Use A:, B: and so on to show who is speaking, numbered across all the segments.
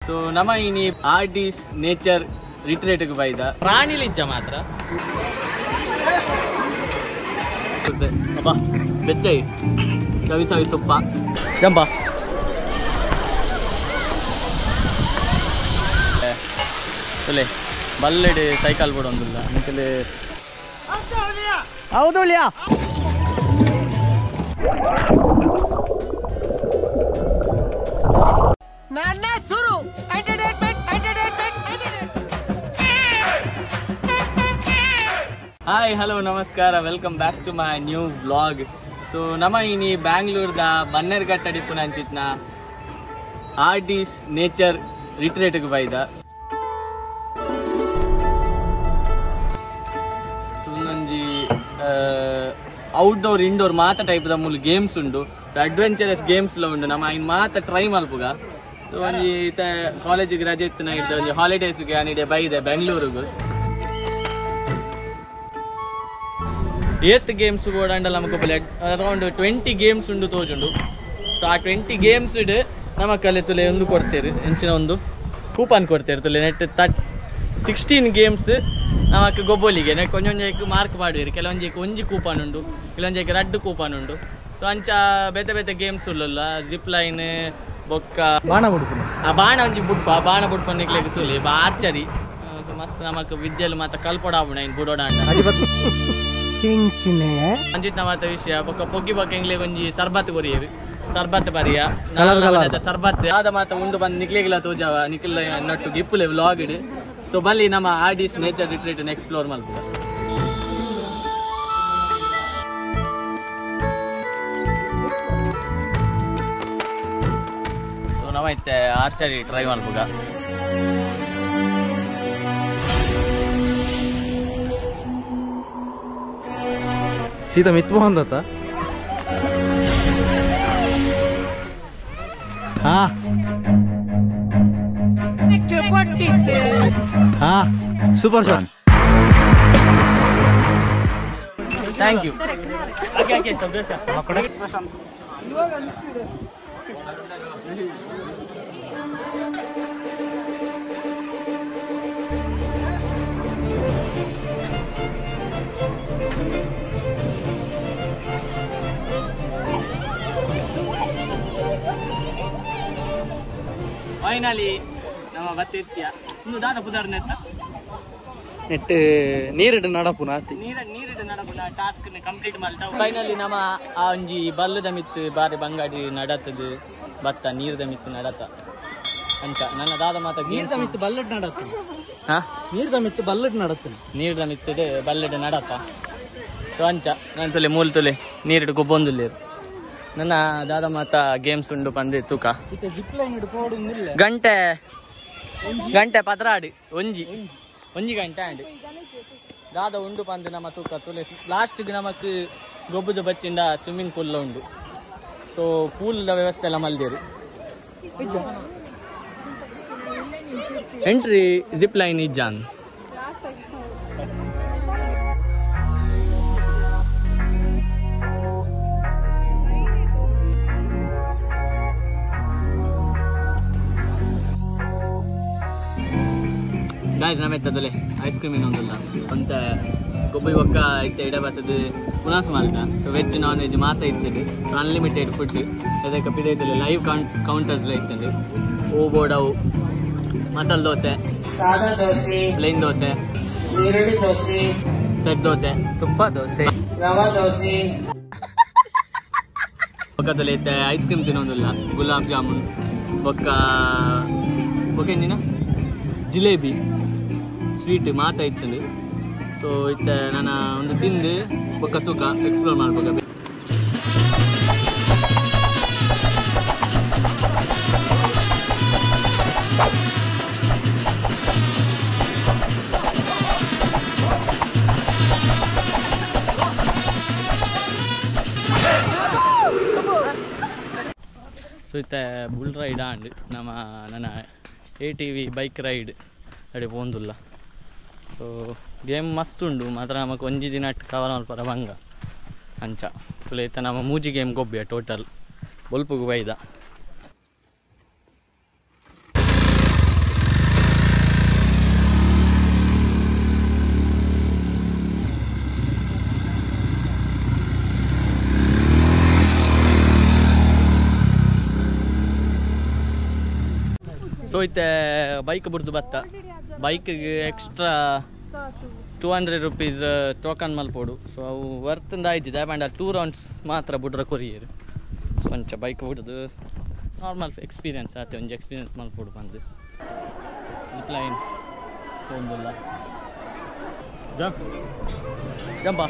A: so ನಮ್ಮ ಇನಿ artist nature ರಿಟ್ರೇಟ್ಗೆ ಬೈದ ಪ್ರಾಣಿಲಿಜ್ಜ ಮಾತ್ರ ಅಪ್ಪ ಬೆಚ್ಚೈ ಸವಿ ಸವಿ ತುಪ್ಪ ಜಂಪ ತೊಲೆ ಬಲ್ಲೆಡೆ ಸೈಕಲ್ ಬಿಡೊಂದಿಲ್ಲ ಅಂಕಲ್ ಹೌದು ಲಿಯಾ
B: ನನ್ನ ಸುರು
A: ಹಾಯ್ ಹಲೋ ನಮಸ್ಕಾರ welcome back to my new vlog so ನಮ್ಮ ಇನಿ ಬ್ಯಾಂಗ್ಳೂರ್ದ ಬನ್ನೇರ್ಘಟ್ಟ ಡಿಪ್ಪುನ ಅಂಚಿತ್ನ ಆರ್ಟಿಸ್ಟ್ ನೇಚರ್ ರಿಟ್ರೇಟ್ಗೆ ಬೈದ ಒಂದೊಂಜಿ ಔಟ್ಡೋರ್ ಇಂಡೋರ್ ಮಾತ ಟೈಪ್ದ ಮೂಲ ಗೇಮ್ಸ್ ಉಂಡು ಸೊ ಅಡ್ವೆಂಚರಸ್ ಗೇಮ್ಸ್ ಉಂಡು ನಮ್ಮ ಇನ್ ಮಾತ ಟ್ರೈ ಮಲ್ಪುಗ ಸೊ ಒಂಜಿ ಕಾಲೇಜಿಗೆ ರಜೆ ಇತ್ತಿನ ಇದ್ದ ಒಂಜಿ ಹಾಲಿಡೇಸ್ಗೆ ಅನಿಡೆ ಬೈದೆ ಬೆಂಗಳೂರಿಗೂ ಏತ್ ಗೇಮ್ಸ್ ಕೂಡ ನಮಗೆ ಅರೌಂಡ್ 20 ಗೇಮ್ಸ್ ಉಂಡು ತೋಜುಂಡು ಸೊ ಆ 20 ಗೇಮ್ಸ್ ಇಡ್ ನಮಕ್ಕಲ್ಲಿ ತುಲೆ ಒಂದು ಕೊಡ್ತೇವೆ ಹೆಂಚಿನ ಒಂದು ಕೂಪನ್ ಕೊಡ್ತೇವೆ ತುಲೆ ನೆಟ್ 16 ಗೇಮ್ಸ್ ನಮಕ್ ಗೊಬ್ಬೊಲಿಗೆ ನೆಟ್ ಕೊಂಚೊಂಜಕ್ಕೆ ಮಾರ್ಕ್ ಮಾಡಿರಿ ಕೆಲವೊಂಜಕ್ಕೆ ಒಂಜಿ ಕೂಪನ್ ಉಂಡು ಕೆಲವೊಂಜಕ್ಕೆ 2 ಕೂಪನ್ ಉಂಡು ಸೊ ಅಂಚ ಬೇತೆ ಬೇತೆ ಗೇಮ್ಸ್ ಉಳ್ಳಲ್ಲ ಜಿಪ್ ಲೈನ್ ಬೊಕ್ಕ ಬಾಣ ಬುಡ್ಪು ಬಾಣ ಒಂಜಿ ಬುಡ್ಪ ಬಾಣ ಬುಡ್ಪ ನಿಕ್ಲೆಗ್ ತುಲಿ ಆರ್ಚರಿ ಸೊ ಮಸ್ತ್ ನಮಕ್ ವಿದ್ಯೆಲ್ ಮಾತ ಕಲ್ಪಡಾಬುಣ ಇನ್ ಬುಡೋಡ ಅಂಜಿತ್ ಮಾತ ವಿಷಯ ಬೊಕ್ಕ ಪೊಗ್ಗಿ ಬೊಕ್ಕ ಎಂಗ್ಲೆಗ್ ಒಂಜಿ ಸರ್ಬತ್ ಕೊರಿಯರು ಸರ್ಬತ್ ಬರಿಯ ಸರ್ಬತ್ ಆದ ಮಾತ ಉಂಡು ಬಂದು ನಿಕ್ಲೆಗಿಲ್ಲ ತೋಜಾವ ನಿಕ್ಲ ನಟ್ಟು ಗಿಪ್ಪುಲೆ ವ್ಲಾಗ್ ಇಡು ಸೊ ಬಲ್ಲಿ ನಮ್ಮ ಆರ್ಟಿಸ್ಟ್ ನೇಚರ್ ರಿಟ್ರೀಟ್ ಎಕ್ಸ್ಪ್ಲೋರ್ ಮಾಡ್ಬೋದು ಸೊ ನಾವೈತೆ ಆರ್ಚರಿ ಟ್ರೈ ಮಾಡ್ಬೋದ
C: ಸೀತಾ ಮಿತ್ವ ಹೊಂದತ್ತ ಹಾ ಹಾ super shot
A: thank you okay ಸಬ್ದಸ ಫೈನಲಿ ನಮ್ಮ ಬತ್ತಿತ್ಯ ಇನ್ನು ದಾದ ಪುದಾರ್ ನೆತ್ತ
C: ನೆಟ್ ನೀರಿಡು ನಡಪುನ
A: ನೀರಿಡು ನಡಪುನ ಟಾಸ್ಕ್ ಕಂಪ್ಲೀಟ್ ಮಾಡ್ತಾ ಫೈನಲಿ ನಮ್ಮ ಆ ಒಂಜಿ ಬಲ್ಲದ ಮಿತ್ತು ಬಾರಿ ಬಂಗಾಡಿ ನಡತದು ಬತ್ತ ನೀರದ ಮಿತ್ತು ನಡತ ಅಂತ ನನ್ನ ದಾದ ಮಾತ
C: ನೀರ್ದ ಮಿತ್ತು ಬಲ್ಲಡ್ ನಡತ್ತ
A: ಹಾ
C: ನೀರ್ದ ಮಿತ್ತು ಬಲ್ಲಡ್ ನಡತ್ತ
A: ನೀರದ ಮಿತ್ತದೆ ಬಲ್ಲಡ್ ನಡತ ಸೊ ಅಂಚ ನಾನು ತುಲೆ ಮೂಲ ತುಲೆ ನೀರಿಡು ಗೊಬ್ಬೊಂದುಲ್ಲೇರು ನನ್ನ ದಾದ ಮಾತ ಗೇಮ್ಸ್ ಉಂಡು ಪಂದೆ ತೂಕ
C: ಜಿಪ್ ಲೈನ್ ಹಿಡ್ಕೊಂಡು
A: ಗಂಟೆ ಪದ್ರಾಡಿ ಒಂಜಿ ಗಂಟೆ ಆಂಡ್ ದಾದ ಉಂಡು ಪಂದು ನಮ್ಮ ತೂಕ ತುಲೆ ಲಾಸ್ಟ್ಗೆ ನಮಕ್ ಗೊಬ್ಬದ ಬಚ್ಚಿಂದ ಸ್ವಿಮ್ಮಿಂಗ್ ಪೂಲ್ ಉಂಡು ಸೊ ಪೂಲ್ದ ವ್ಯವಸ್ಥೆ ಎಲ್ಲ ಮಲ್ದೇರು ಎಂಟ್ರಿ ಜಿಪ್ ಲೈನ್ ಇಜ್ಜಾನ್ ಗಾಯ್ಸ್ ನಮ್ಮೆತ್ತದಲೆ ಐಸ್ ಕ್ರೀಮ್ ಇನ್ನೊಂದಿಲ್ಲ ಅಂತ ಗೊಬ್ಬಿ ಒಕ್ಕ ಇತ್ತೆ ಇಡ ಬರ್ತದೆ ಪುನಃ ಮಾಲ್ಟ ಸೊ ವೆಜ್ ನಾನ್ ವೆಜ್ ಮಾತ್ರ ಇರ್ತದೆ ಸೊ ಅನ್ಲಿಮಿಟೆಡ್ ಫುಡ್ ಅದಕ್ಕೆ ಪಿದೈತಲ್ಲಿ ಲೈವ್ ಕೌಂಟರ್ಸ್ಲ ಇರ್ತದೆ ಓ ಬೋಡವು ಮಸಾಲೆ ದೋಸೆ
B: ಸಾದಾ ದೋಸೆ
A: ಪ್ಲೇನ್ ದೋಸೆ
B: ಈರುಳ್ಳಿ ದೋಸೆ
A: ಸೆಟ್ ದೋಸೆ
C: ತುಪ್ಪ ದೋಸೆ
B: ರವಾ ದೋಸೆ
A: ಪಕ್ಕದಲ್ಲಿ ಇತ್ತೆ ಐಸ್ ಕ್ರೀಮ್ ತಿನ್ನೋದಿಲ್ಲ ಗುಲಾಬ್ ಜಾಮೂನ್ ಬೊಕ್ಕ ಏನಿನ ಜಿಲೇಬಿ ಸ್ವೀಟ್ ಮಾತಾ ಇರ್ತದೆ ಸೊ ಇತ್ತ ನಾನು ಒಂದು ತಿಂದು ಬೊಕ್ಕ ತೂಕ ಎಕ್ಸ್ಪ್ಲೋರ್ ಮಾಡ್ಬೇಕು ಸೊ ಇತ್ತ ಬುಲ್ ರೈಡ್ ಆಂಡ್ ನನ್ನ ATV ಬೈಕ್ ರೈಡ್ ಅಡೆ ಪೋಂದುಲ್ಲ ಸೊ ಗೇಮ್ ಮಸ್ತ್ ಉಂಡು ಮಾತ್ರ ನಮಕ್ ಒಂಜಿ ದಿನ ಕವರ್ ಮಲ್ಪರ ಬಂಗ ಅಂಚ ತುಲೆ ಇತ್ತ ನಮ್ಮ ಮೂಜಿ ಗೇಮ್ ಗೊಬ್ಬೆ ಟೋಟಲ್ ಬೊಲ್ಪುಗು ಬೈದ ಸೊ ಇತ್ತೆ ಬೈಕ್ ಬುಡ್ದು ಬತ್ತ ಬೈಕಿಗೆ ಎಕ್ಸ್ಟ್ರಾ 200 rupees ಟೋಕನ್ ಮಲ್ಪೋಡು ಸೊ ಅವು ವರ್ತಿಂದ ಆಯ್ತು ದಾಯಪಂಡ 2 rounds ಮಾತ್ರ ಬುಡ್ರ ಕೊರಿಯರು ಸೊ ಅಂಚ ಬೈಕ್ ಬಿಡ್ದು ನಾರ್ಮಲ್ ಎಕ್ಸ್ಪೀರಿಯನ್ಸ್ ಆಯ್ತು ಒಂಜಿ ಎಕ್ಸ್ಪೀರಿಯನ್ಸ್ ಮಲ್ಪೋಡು ಬಂದು ಜಿಪ್ ಲೈನ್ ಒಂದಿಲ್ಲ ಜಂಪ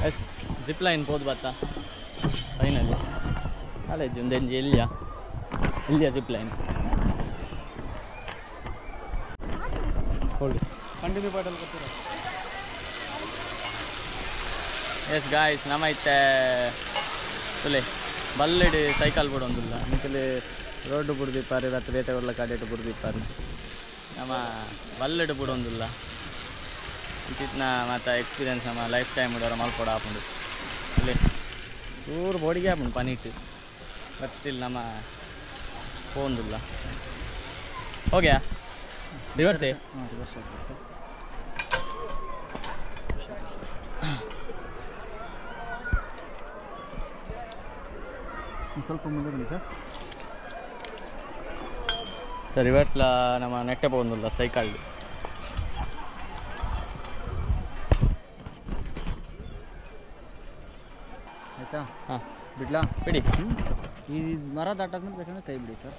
A: ಎಸ್ ಜಿಪ್ ಲೈನ್ ಹೋದ್ ಬತ್ತ ಫೈನಲಿ ಕಾಲೇಜ್ ಒಂದೆಂಜಿ ಇಲ್ಲಿಯ ಜಿಪ್ ಲೈನ್ ಹೋಗಿ
C: ಕಂಟಿನ್ಯೂ ಪಾಟಲ್ ಗೊತ್ತಿರ
A: ಎಸ್ ಗಾಯ್ಸ್ ನಮ್ಮೈತೆ ತುಲೆ ಬಲ್ಲಡಿ ಸೈಕಲ್ ಬಿಡೊಂದಿಲ್ಲ ನಿಂಕಲಿ ರೋಡ್ ಬಿಡ್ದಿಪ್ಪಾರಿ ಮತ್ತು ಬೇತೆ ಕೊಡ್ಲ ಕಾಡೇಟು ಬಿಡ್ದಿಪ್ಪಾರಿ ನಮ್ಮ ಬಲ್ಲಡಿ ಬಿಡೊಂದಿಲ್ಲ ಇಂಚಿತ್ನ ಮತ್ತು ಎಕ್ಸ್ಪೀರಿಯನ್ಸ್ ನಮ್ಮ ಲೈಫ್ ಟೈಮ್ ಇಡೋರ ಮಲ್ಕೊಡ ಹಾಕೊಂಡು ಅಲ್ಲಿ ಚೂರು ಬೋಡಿಗೆ ಹಾಕೊಂಡು ಪನೀಟ್ ಬಟ್ ಸ್ಟಿಲ್ ನಮ್ಮ ಹೋಂದಿಲ್ಲ ಹೋಗ್ಯಾ ರಿವರ್ಸೇ
C: ರಿವರ್ಸ್ ಆಗ್ತದೆ ಸರ್ ಸ್ವಲ್ಪ ಮುಂದೆ ಬನ್ನಿ
A: ಸರ್ ರಿವರ್ಸ್ಲ ನಮ್ಮ ನೆಟ್ಟೆ ಹೋಗಂದಿಲ್ಲ ಸೈಕಲ್
C: ಆಯಿತಾ
A: ಹಾಂ
C: ಬಿಡ್ಲಾ
A: ಬಿಡಿ
C: ಈ ಮರ ದಾಟಾದ್ಮೇಲೆ ಬೇಕಂದ್ರೆ ಕೈ ಬಿಡಿ ಸರ್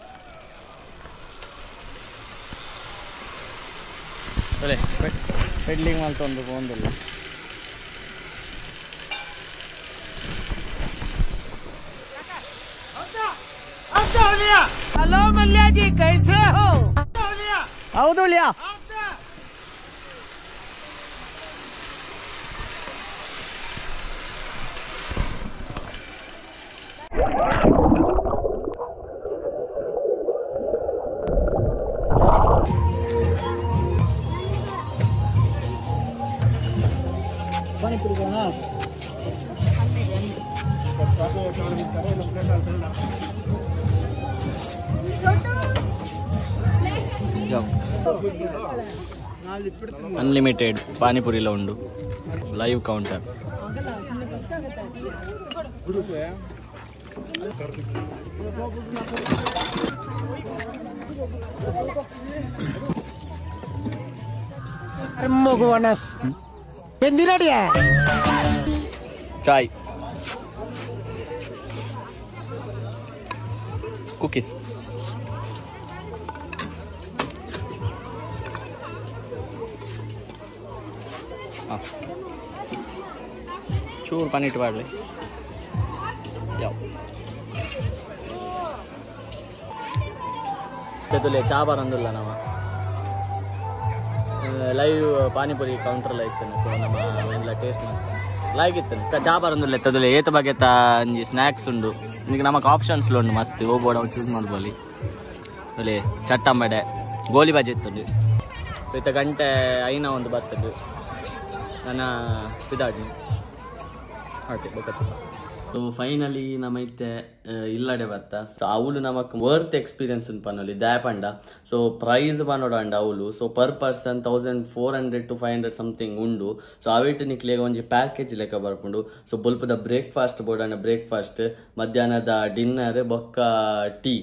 A: ಸರಿ ಪೆಡ್ಲಿಂಗ್ ಮಾಡ್ತೊಂದು ಹೋಗಂದಿಲ್ಲ
B: हेलो मल्लिया जी कैसे हो
A: ಹೌದು ಲಿಯಾ
C: ಪಾನಿಪುರಿ
A: ಅನ್ಲಿಮಿಟೆಡ್ ಪಾನಿಪುರಿಲ ಉಂಡು ಲೈವ್ ಕೌಂಟರ್
B: मगवनस पेंदिराडिया
A: ಚಾಯ್ ಕುಕೀಸ್ ಚೂರು ಪಾನಿ ಇಟ್ಟು ಮಾಡಲಿ ಯಾವ ತುಲೆ ಚಾ ಬರಂದಿಲ್ಲ ನಾವು ಲೈವ್ ಪಾನಿಪುರಿ ಕೌಂಟ್ರಲ್ಲ ಇತ್ತೇನೆ ಸೊ ನಮ್ಮ ಎಲ್ಲ ಟೇಸ್ಟ್ ಮಾಡ್ತೇನೆ ಲೈಕ್ ಇತ್ತೇನೆ ಚಾ ಬರಂದಿಲ್ಲ ಎತ್ತದಲೆ ಏತ ಬಗೆತ ಅಂಜಿ ಸ್ನ್ಯಾಕ್ಸ್ ಉಂಡು ಈಗ ನಮಗೆ ಆಪ್ಷನ್ಸ್ಲು ಉಂಡು ಮಸ್ತ್ ಹೋಗ್ಬೋಡು ನಾವು ಚೂಸ್ ಮಾಡ್ಬೋದು ಅಲ್ಲಿ ಚಟ್ಟಂಬಡೆ ಗೋಲಿ ಬಜೆ ಇತ್ತುಂಡು ಸೊ ಇತ್ತ ಗಂಟೆ ಐನ ಒಂದು ಬರ್ತದ್ದು ನನ್ನ ಇದಾಡಿ ಓಕೆ ಬೇಕತ್ತ ಸೊ ಫೈನಲಿ ನಮೈತೆ ಇಲ್ಲಡೆ ಬತ್ತ ಸೊ ಅವಳು ನಮಕ್ ವರ್ತ್ ಎಕ್ಸ್ಪೀರಿಯನ್ಸ್ ಪನ್ನೋಲಿ ದಾಯಪಂಡ ಸೊ ಪ್ರೈಸ್ ಪನ್ನೋಡಂಡ ಅವಳು so per person 1400 to 500 something ಉಂಡು ಸೊ ಅವಿಟ್ಟು ನಿಕ್ಲಿಗೆ ಒಂಜಿ ಪ್ಯಾಕೇಜ್ ಲೆಕ್ಕ ಬರ್ಪುಂಡು ಸೊ ಬೊಲ್ಪದ ಬ್ರೇಕ್ಫಾಸ್ಟ್ ಬೋಡಂಡ ಬ್ರೇಕ್ಫಾಸ್ಟ್ ಮಧ್ಯಾಹ್ನದ ಡಿನ್ನರ್ ಬೊಕ್ಕ ಟೀ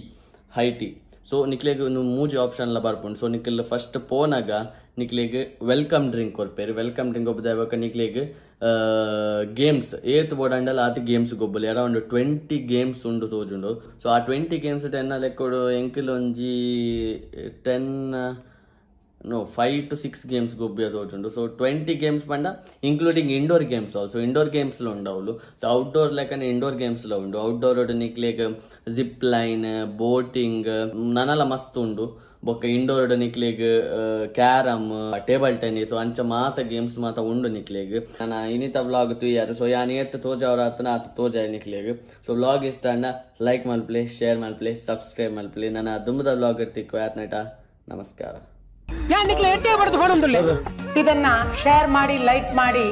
A: ಹೈ ಟೀ ಸೊ ನಿಕ್ಲಿಗೆ ಒಂದು ಮೂಜಿ ಆಪ್ಷನ್ಲ ಬರ್ಪುಂಡು ಸೊ ನಿಕ್ಲ ಫಸ್ಟ್ ಪೋನಾಗ ನಿಕ್ಲಿಗೆ ವೆಲ್ಕಮ್ ಡ್ರಿಂಕ್ ಕೊರ್ಪೇರು ವೆಲ್ಕಮ್ ಡ್ರಿಂಕ್ ಒಬ್ಬದಾಗ ನಿಕ್ಲಿಗೆ ಗೇಮ್ಸ್ ಏತ್ ಬೋಡಂಡಲ್ಲ ಆತ ಗೇಮ್ಸ್ ಗೊಬ್ಬಲಿ ಅರೌಂಡ್ 20 ಗೇಮ್ಸ್ ಉಂಡು ತೋಜುಂಡು ಸೊ ಆ 20 ಗೇಮ್ಸ್ ಟೆನ್ನ ಲೆಕ್ಕೊಡು ಎಂಕಿಲ್ ಒಂಜಿ 5 to 6 ಗೇಮ್ಸ್ ಗೊಬ್ಬಿ ತೋಜುಂಡು ಸೊ 20 ಗೇಮ್ಸ್ ಪಂಡ including indoor games also indoor games ಉಂಡು ಅವಳು ಸೊ ಔಟ್ಡೋರ್ ಲೆಕ್ಕನೆ ಇಂಡೋರ್ ಗೇಮ್ಸ್ ಉಂಡು ಔಟ್ಡೋರ್ ನಿಕ್ಲಿಗೆ ಜಿಪ್ ಲೈನ್ ಬೋಟಿಂಗ್ ನನಲ ಮಸ್ತ್ ಉಂಡು ಬೊಕ್ಕ ಇಂಡೋರ್ ನಿಕ್ಲಿಗ್ ಕ್ಯಾರಮ್ ಟೇಬಲ್ ಟೆನ್ನಿಸ್ ಅಂಚ ಮಾತ ಗೇಮ್ಸ್ ಮಾತ ಉಂಡು ನಿಕ್ಲಿಗ್ ನಾನು ಇನಿತ ವ್ಲಾಗ್ ತುಯ್ಯಾರು ಸೊ ಯಾನ್ ಏತ್ ತೋಜವ್ರ ಆತನ ಆತ ತೋಜ ನಿಕ್ಲಿಗ್ ಸೊ ವ್ಲಾಗ್ ಇಷ್ಟ ಅಂಡ ಲೈಕ್ ಮಲ್ಪ್ಲೆ ಶೇರ್ ಮಲ್ಪ್ಲೆ ಸಬ್ಸ್ಕ್ರೈಬ್ ಮಲ್ಪ್ಲೆ ನನ್ನ ದುಂಬದ ವ್ಲಾಗ್ ಇರ್ತಿಕ್ಕು ಯಾತ್ನಟ ನಮಸ್ಕಾರ
D: ಇದನ್ನ ಶೇರ್ ಮಾಡಿ ಲೈಕ್ ಮಾಡಿ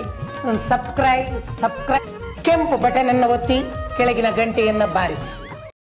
D: ಸಬ್ಸ್ಕ್ರೈಬ್ ಕೆಂಪು ಬಟನ್ ಅನ್ನು ಒತ್ತಿ ಕೆಳಗಿನ ಗಂಟೆಯನ್ನ ಬಾರಿಸಿ